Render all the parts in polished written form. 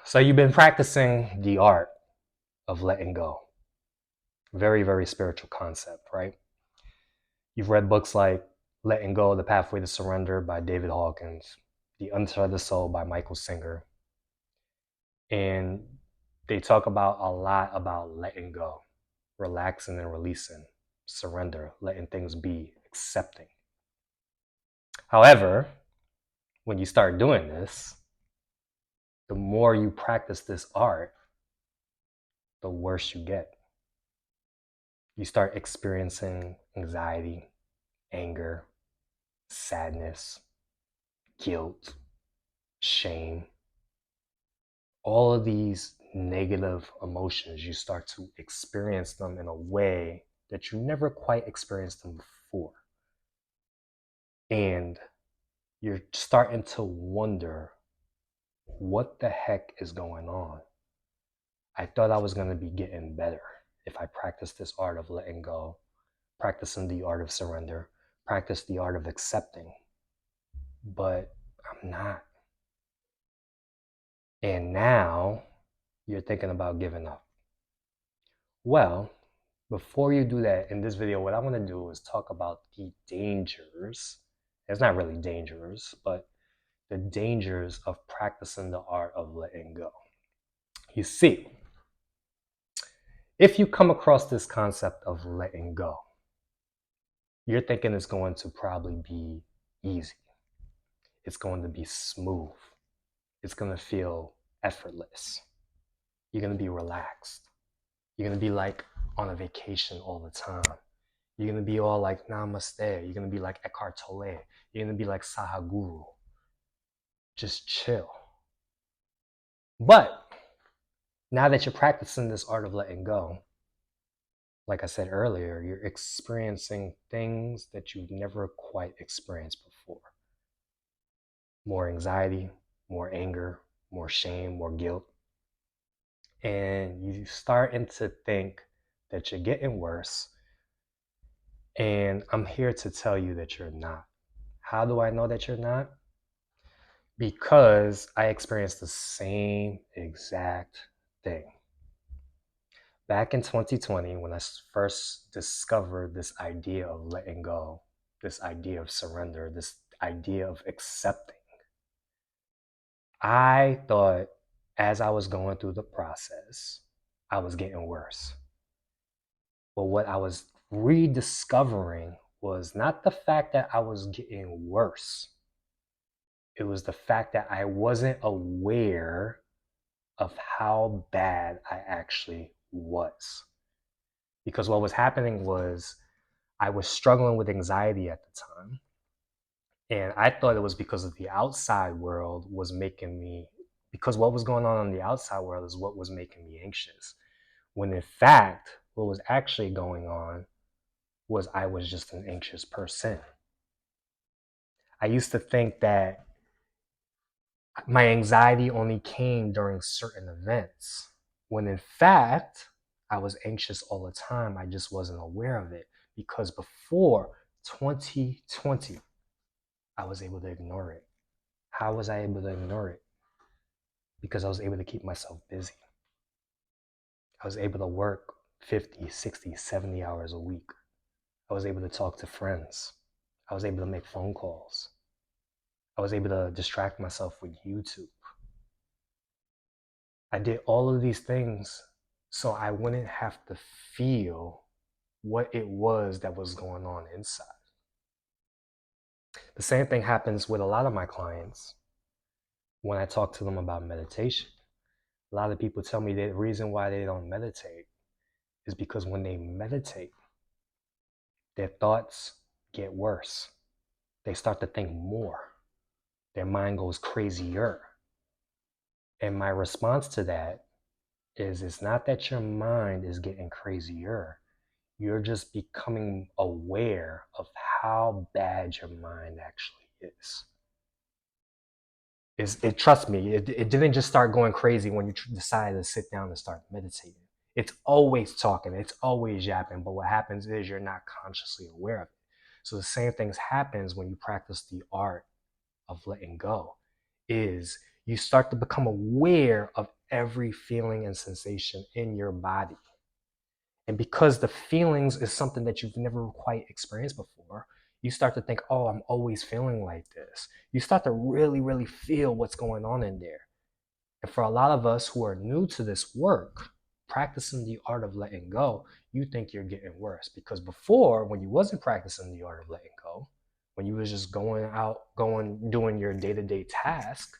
So you've been practicing the art of letting go. Very, very spiritual concept, right? You've read books like Letting Go, The Pathway to Surrender by David Hawkins, The Unteather Soul by Michael Singer. And they talk about a lot about letting go, relaxing and releasing, surrender, letting things be, accepting. However, when you start doing this, the more you practice this art, the worse you get. You start experiencing anxiety, anger, sadness, guilt, shame. All of these negative emotions, you start to experience them in a way that you never quite experienced them before. And you're starting to wonder, what the heck is going on? I thought I was going to be getting better if I practiced this art of letting go, practicing the art of surrender, practice the art of accepting. But I'm not. And now you're thinking about giving up. Well, before you do that, in this video, what I want to do is talk about the dangers. It's not really dangerous, but the dangers of practicing the art of letting go. You see, if you come across this concept of letting go, you're thinking it's going to probably be easy. It's going to be smooth. It's going to feel effortless. You're going to be relaxed. You're going to be like on a vacation all the time. You're going to be all like namaste. You're going to be like Eckhart Tolle. You're going to be like Sahaguru. Just chill. But now that you're practicing this art of letting go, like I said earlier, you're experiencing things that you've never quite experienced before. More anxiety, more anger, more shame, more guilt. And you starting to think that you're getting worse. And I'm here to tell you that you're not. How do I know that you're not? Because I experienced the same exact thing. Back in 2020, when I first discovered this idea of letting go, this idea of surrender, this idea of accepting, I thought as I was going through the process, I was getting worse. But what I was rediscovering was not the fact that I was getting worse. It was the fact that I wasn't aware of how bad I actually was. Because what was happening was I was struggling with anxiety at the time. And I thought it was because of the outside world was making me, because what was going on in the outside world is what was making me anxious. When in fact, what was actually going on was I was just an anxious person. I used to think that my anxiety only came during certain events, when in fact, I was anxious all the time. I just wasn't aware of it because before 2020, I was able to ignore it. How was I able to ignore it? Because I was able to keep myself busy. I was able to work 50, 60, 70 hours a week. I was able to talk to friends. I was able to make phone calls. I was able to distract myself with YouTube. I did all of these things so I wouldn't have to feel what it was that was going on inside. The same thing happens with a lot of my clients when I talk to them about meditation. A lot of people tell me the reason why they don't meditate is because when they meditate, their thoughts get worse. They start to think more. Their mind goes crazier. And my response to that is it's not that your mind is getting crazier. You're just becoming aware of how bad your mind actually is. Trust me, it didn't just start going crazy when you decided to sit down and start meditating. It's always talking, it's always yapping, but what happens is you're not consciously aware of it. So the same thing happens when you practice the art of letting go, is You start to become aware of every feeling and sensation in your body. And because the feelings is something that you've never quite experienced before, you start to think, oh, I'm always feeling like this. You start to really, really feel what's going on in there. And for a lot of us who are new to this work, practicing the art of letting go, you think you're getting worse. Because before, when you wasn't practicing the art of letting go, when you was just doing your day-to-day task,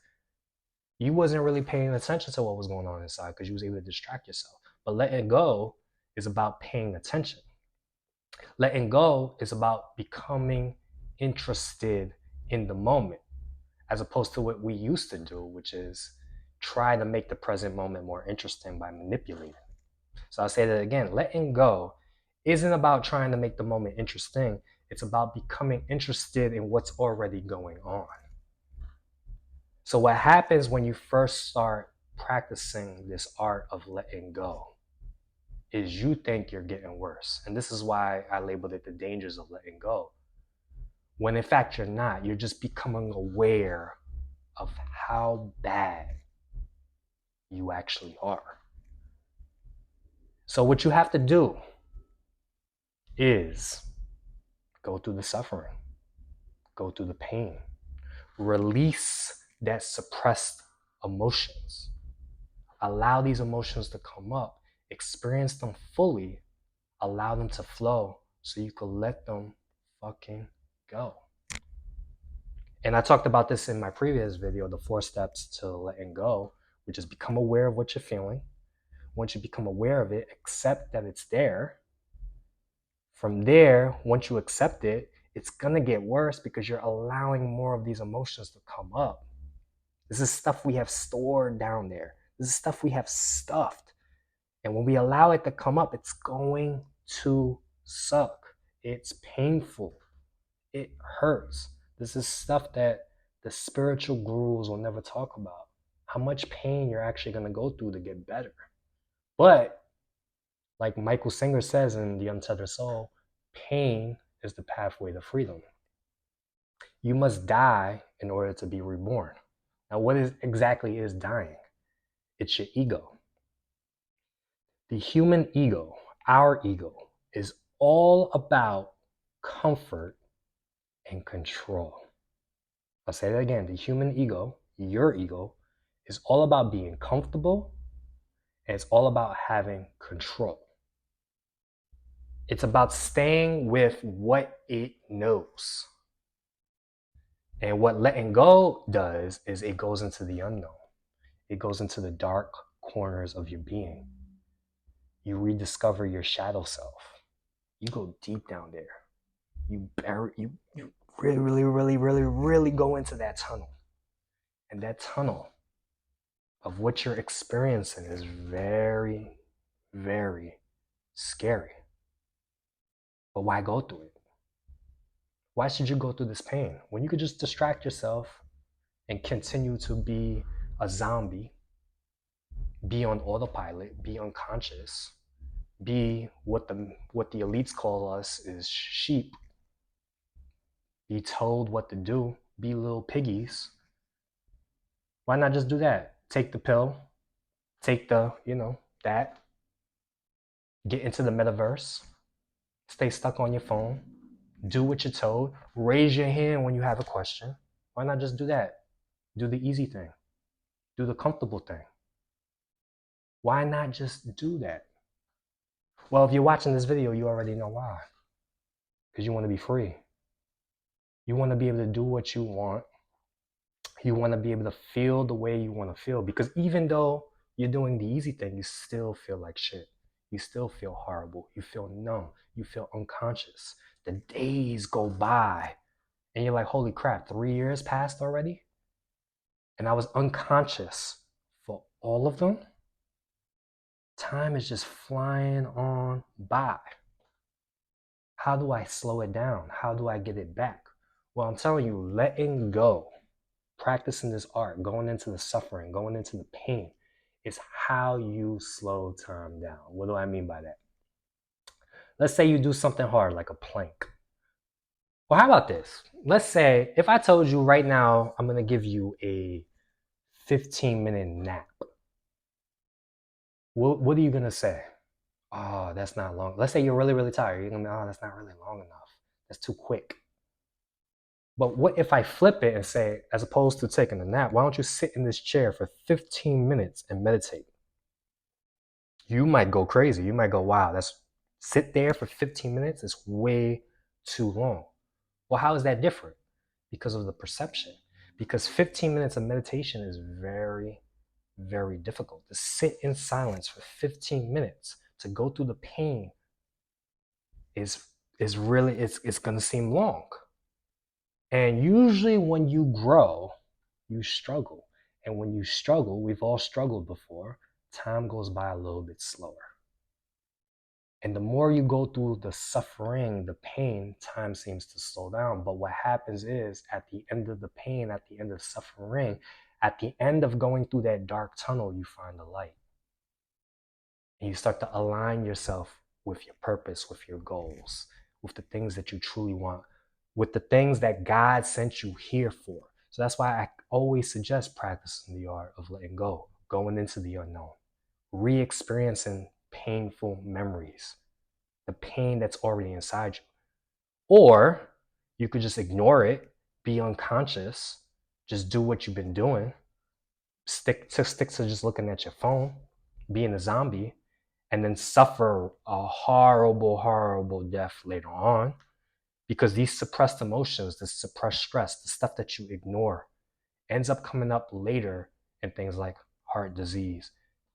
you wasn't really paying attention to what was going on inside because you was able to distract yourself. But letting go is about paying attention. Letting go is about becoming interested in the moment, as opposed to what we used to do, which is try to make the present moment more interesting by manipulating. So I'll say that again. Letting go isn't about trying to make the moment interesting. It's about becoming interested in what's already going on. So what happens when you first start practicing this art of letting go is you think you're getting worse. And this is why I labeled it the dangers of letting go. When in fact you're not, you're just becoming aware of how bad you actually are. So what you have to do is go through the suffering, go through the pain, release that suppressed emotions, allow these emotions to come up, experience them fully, allow them to flow so you can let them fucking go. And I talked about this in my previous video, the 4 steps to letting go, which is become aware of what you're feeling. Once you become aware of it, accept that it's there. From there, once you accept it, it's gonna get worse because you're allowing more of these emotions to come up. This is stuff we have stored down there. This is stuff we have stuffed. And when we allow it to come up, it's going to suck. It's painful. It hurts. This is stuff that the spiritual gurus will never talk about. How much pain you're actually going to go through to get better. But like Michael Singer says in the Unteather Soul, pain is the pathway to freedom. You must die in order to be reborn. Now, what exactly is dying? It's your ego. The human ego, our ego, is all about comfort and control. I'll say that again. The human ego, your ego, is all about being comfortable, and it's all about having control. It's about staying with what it knows. And what letting go does is it goes into the unknown. It goes into the dark corners of your being. You rediscover your shadow self. You go deep down there. You really go into that tunnel. And that tunnel of what you're experiencing is very, very scary. But why go through it? Why should you go through this pain when you could just distract yourself and continue to be a zombie, be on autopilot, be unconscious, be what the elites call us is sheep, be told what to do, be little piggies? Why not just do that? Take the pill, take the, that, get into the metaverse, stay stuck on your phone, do what you're told, raise your hand when you have a question. Why not just do that? Do the easy thing, do the comfortable thing. Why not just do that? Well, if you're watching this video, you already know why. Because you want to be free. You want to be able to do what you want. You want to be able to feel the way you want to feel. Because even though you're doing the easy thing, you still feel like shit. You still feel horrible. You feel numb. You feel unconscious. The days go by and you're like, holy crap, 3 years passed already? And I was unconscious for all of them? Time is just flying on by. How do I slow it down? How do I get it back? Well, I'm telling you, letting go, practicing this art, going into the suffering, going into the pain, is how you slow time down. What do I mean by that? Let's say you do something hard, like a plank. Well, how about this? Let's say if I told you right now, I'm going to give you a 15-minute nap. What are you going to say? Oh, that's not long. Let's say you're really, really tired. You're going to be, oh, that's not really long enough. That's too quick. But what if I flip it and say, as opposed to taking a nap, why don't you sit in this chair for 15 minutes and meditate? You might go crazy. You might go, wow, that's sit there for 15 minutes. It's way too long. Well, how is that different? Because of the perception. Because 15 minutes of meditation is very, very difficult. To sit in silence for 15 minutes, to go through the pain is really, it's going to seem long. And usually when you grow, you struggle. And when you struggle, we've all struggled before, time goes by a little bit slower. And the more you go through the suffering, the pain, time seems to slow down. But what happens is at the end of the pain, at the end of suffering, at the end of going through that dark tunnel, you find the light. And you start to align yourself with your purpose, with your goals, with the things that you truly want, with the things that God sent you here for. So that's why I always suggest practicing the art of letting go, going into the unknown, re-experiencing painful memories, the pain that's already inside you. Or you could just ignore it, be unconscious, just do what you've been doing, stick to just looking at your phone, being a zombie, and then suffer a horrible, horrible death later on. Because these suppressed emotions, this suppressed stress, the stuff that you ignore, ends up coming up later in things like heart disease,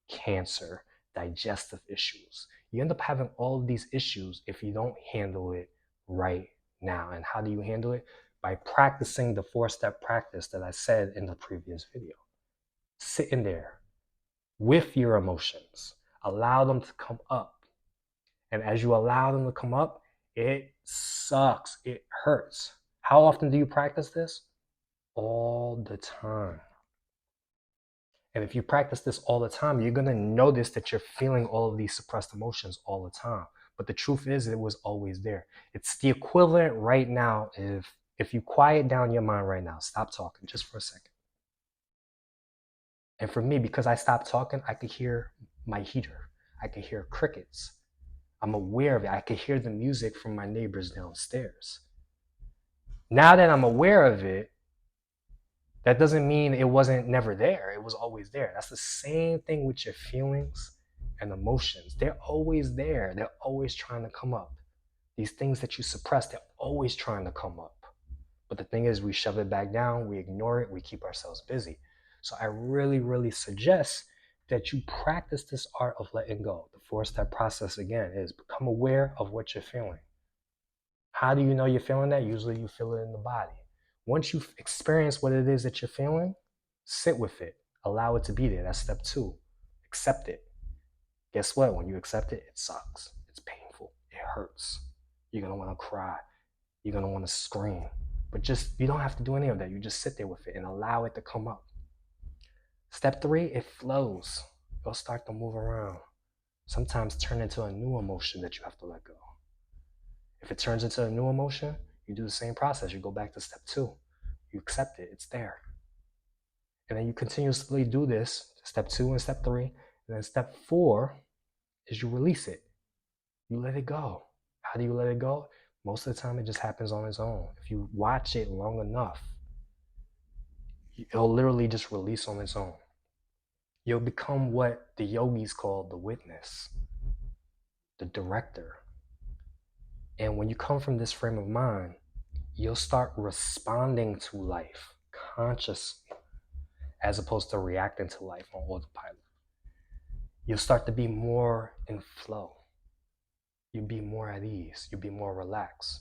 cancer, digestive issues. You end up having all of these issues if you don't handle it right now. And how do you handle it? By practicing the 4-step practice that I said in the previous video. Sit in there with your emotions. Allow them to come up. And as you allow them to come up, it sucks. It hurts. How often do you practice this? All the time. And if you practice this all the time, you're going to notice that you're feeling all of these suppressed emotions all the time. But the truth is, it was always there. It's the equivalent right now if you quiet down your mind right now, stop talking just for a second. And for me, because I stopped talking, I could hear my heater. I could hear crickets. I'm aware of it. I could hear the music from my neighbors downstairs. Now that I'm aware of it, that doesn't mean it wasn't never there. It was always there. That's the same thing with your feelings and emotions. They're always there. They're always trying to come up. These things that you suppress, they're always trying to come up. But the thing is, we shove it back down, we ignore it, we keep ourselves busy. So I really, really suggest that you practice this art of letting go. The 4-step process, again, is become aware of what you're feeling. How do you know you're feeling that? Usually you feel it in the body. Once you've experienced what it is that you're feeling, sit with it. Allow it to be there. That's step 2. Accept it. Guess what? When you accept it, it sucks. It's painful. It hurts. You're going to want to cry. You're going to want to scream. But you don't have to do any of that. You just sit there with it and allow it to come up. Step 3, it flows. It'll start to move around. Sometimes turn into a new emotion that you have to let go. If it turns into a new emotion, you do the same process. You go back to step 2. You accept it. It's there. And then you continuously do this, step 2 and step 3. And then step 4 is you release it. You let it go. How do you let it go? Most of the time, it just happens on its own. If you watch it long enough, it'll literally just release on its own. You'll become what the yogis call the witness, the director. And when you come from this frame of mind, you'll start responding to life consciously as opposed to reacting to life on autopilot. You'll start to be more in flow. You'll be more at ease. You'll be more relaxed.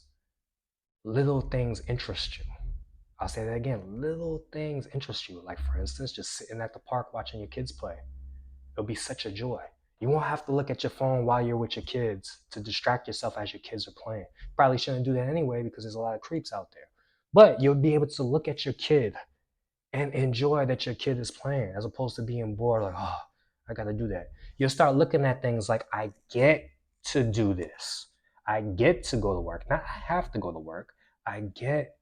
Little things interest you. I'll say that again. Little things interest you. Like, for instance, just sitting at the park watching your kids play. It'll be such a joy. You won't have to look at your phone while you're with your kids to distract yourself as your kids are playing. You probably shouldn't do that anyway because there's a lot of creeps out there. But you'll be able to look at your kid and enjoy that your kid is playing as opposed to being bored like, oh, I got to do that. You'll start looking at things like, I get to do this. I get to go to work. Not I have to go to work. I get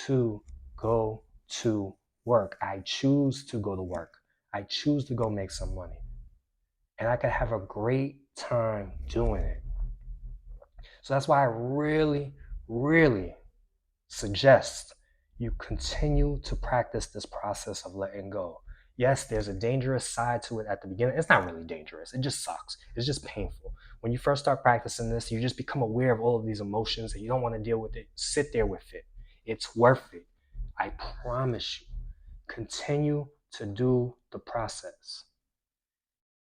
to go to work. I choose to go to work. I choose to go make some money. And I could have a great time doing it. So that's why I really, really suggest you continue to practice this process of letting go. Yes, there's a dangerous side to it at the beginning. It's not really dangerous. It just sucks. It's just painful. When you first start practicing this, you just become aware of all of these emotions and you don't want to deal with it. Sit there with it. It's worth it. I promise you. Continue to do the process.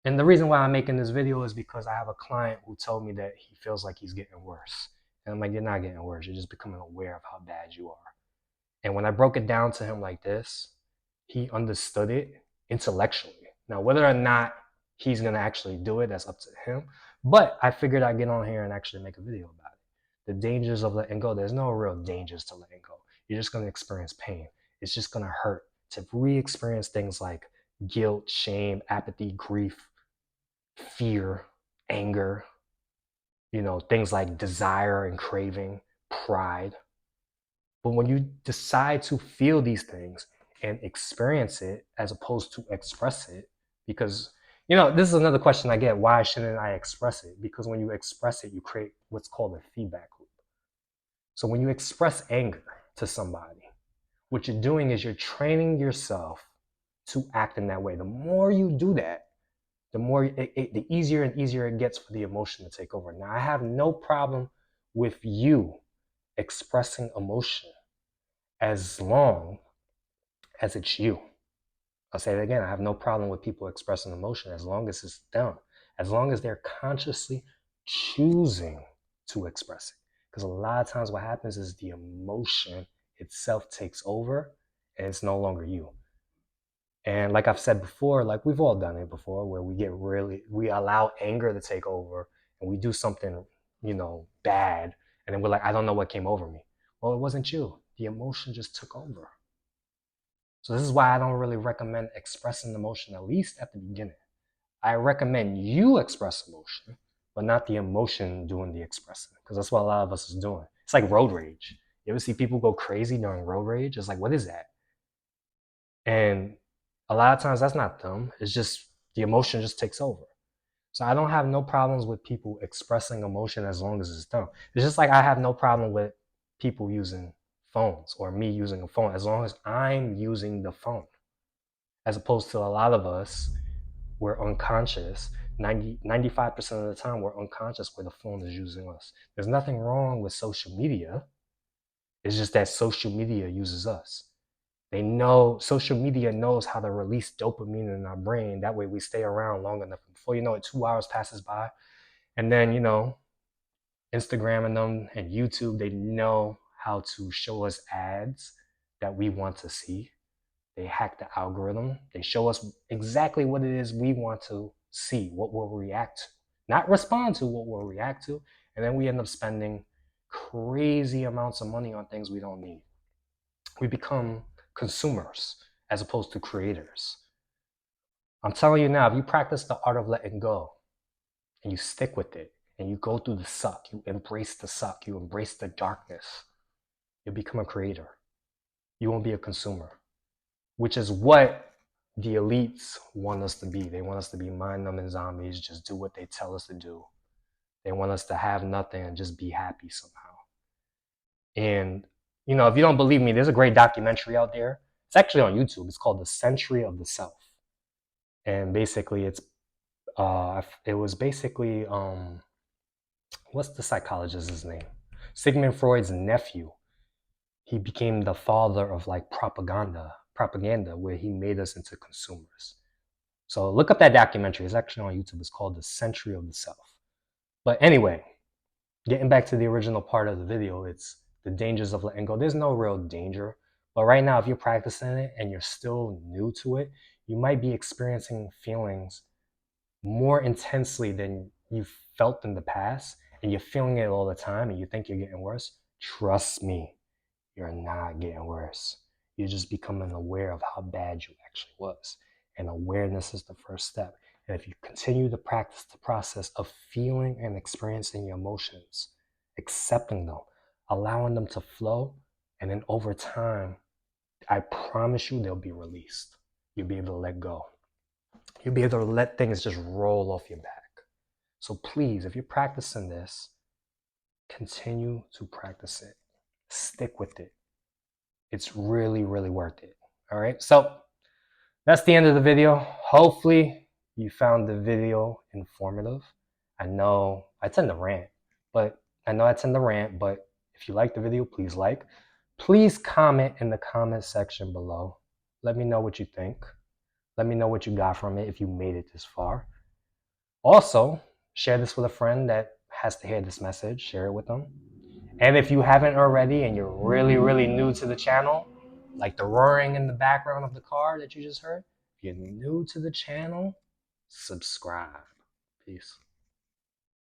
And the reason why I'm making this video is because I have a client who told me that he feels like he's getting worse. And I'm like, you're not getting worse. You're just becoming aware of how bad you are. And when I broke it down to him like this, he understood it intellectually. Now, whether or not he's going to actually do it, that's up to him. But I figured I'd get on here and actually make a video about it. The dangers of letting go. There's no real dangers to letting go. You're just going to experience pain. It's just going to hurt to re-experience things like guilt, shame, apathy, grief, fear, anger, things like desire and craving, pride. But when you decide to feel these things and experience it as opposed to express it, because, this is another question I get. Why shouldn't I express it? Because when you express it, you create what's called a feedback loop. So when you express anger to somebody, what you're doing is you're training yourself to act in that way. The more you do that, the more the easier and easier it gets for the emotion to take over. Now, I have no problem with you expressing emotion as long as it's you. I'll say it again. I have no problem with people expressing emotion as long as it's them, as long as they're consciously choosing to express it. Because a lot of times what happens is the emotion itself takes over and it's no longer you. And like I've said before, like we've all done it before, where we allow anger to take over and we do something, bad. And then we're like, I don't know what came over me. Well, it wasn't you. The emotion just took over. So this is why I don't really recommend expressing emotion, at least at the beginning. I recommend you express emotion, but not the emotion doing the expressing, because that's what a lot of us is doing. It's like road rage. You ever see people go crazy during road rage? It's like, what is that? And a lot of times that's not them. It's just the emotion just takes over. So I don't have no problems with people expressing emotion as long as it's them. It's just like I have no problem with people using phones or me using a phone as long as I'm using the phone. As opposed to a lot of us, we're unconscious. 95% of the time we're unconscious where the phone is using us. There's nothing wrong with social media. It's just that social media uses us. Social media knows how to release dopamine in our brain. That way we stay around long enough. Before you know it, 2 hours passes by. And then, Instagram and them and YouTube, they know how to show us ads that we want to see. They hack the algorithm. They show us exactly what it is we want to see, what we'll react to. Not respond to, what we'll react to. And then we end up spending crazy amounts of money on things we don't need. We become consumers as opposed to creators. I'm telling you now, if you practice the art of letting go and you stick with it and you go through the suck, you embrace the suck, you embrace the darkness, you'll become a creator. You won't be a consumer, which is what the elites want us to be. They want us to be mind-numbing zombies, just do what they tell us to do. They want us to have nothing and just be happy somehow. And, if you don't believe me, there's a great documentary out there. It's actually on YouTube. It's called The Century of the Self. And basically it was basically, what's the psychologist's name? Sigmund Freud's nephew. He became the father of like propaganda, where he made us into consumers. So look up that documentary. It's actually on YouTube. It's called The Century of the Self. But anyway, getting back to the original part of the video, it's the dangers of letting go. There's no real danger. But right now, if you're practicing it and you're still new to it, you might be experiencing feelings more intensely than you've felt in the past, and you're feeling it all the time and you think you're getting worse. Trust me, you're not getting worse. You're just becoming aware of how bad you actually was. And awareness is the first step. And if you continue to practice the process of feeling and experiencing your emotions, accepting them, allowing them to flow, and then over time, I promise you they'll be released. You'll be able to let go. You'll be able to let things just roll off your back. So please, if you're practicing this, continue to practice it. Stick with it. It's really, really worth it. All right. So that's the end of the video. Hopefully you found the video informative. I know I tend to rant, but if you like the video, please like. Please comment in the comment section below. Let me know what you think. Let me know what you got from it if you made it this far. Also, share this with a friend that has to hear this message. Share it with them. And if you haven't already and you're really, really new to the channel, like the roaring in the background of the car that you just heard, if you're new to the channel, subscribe. Peace.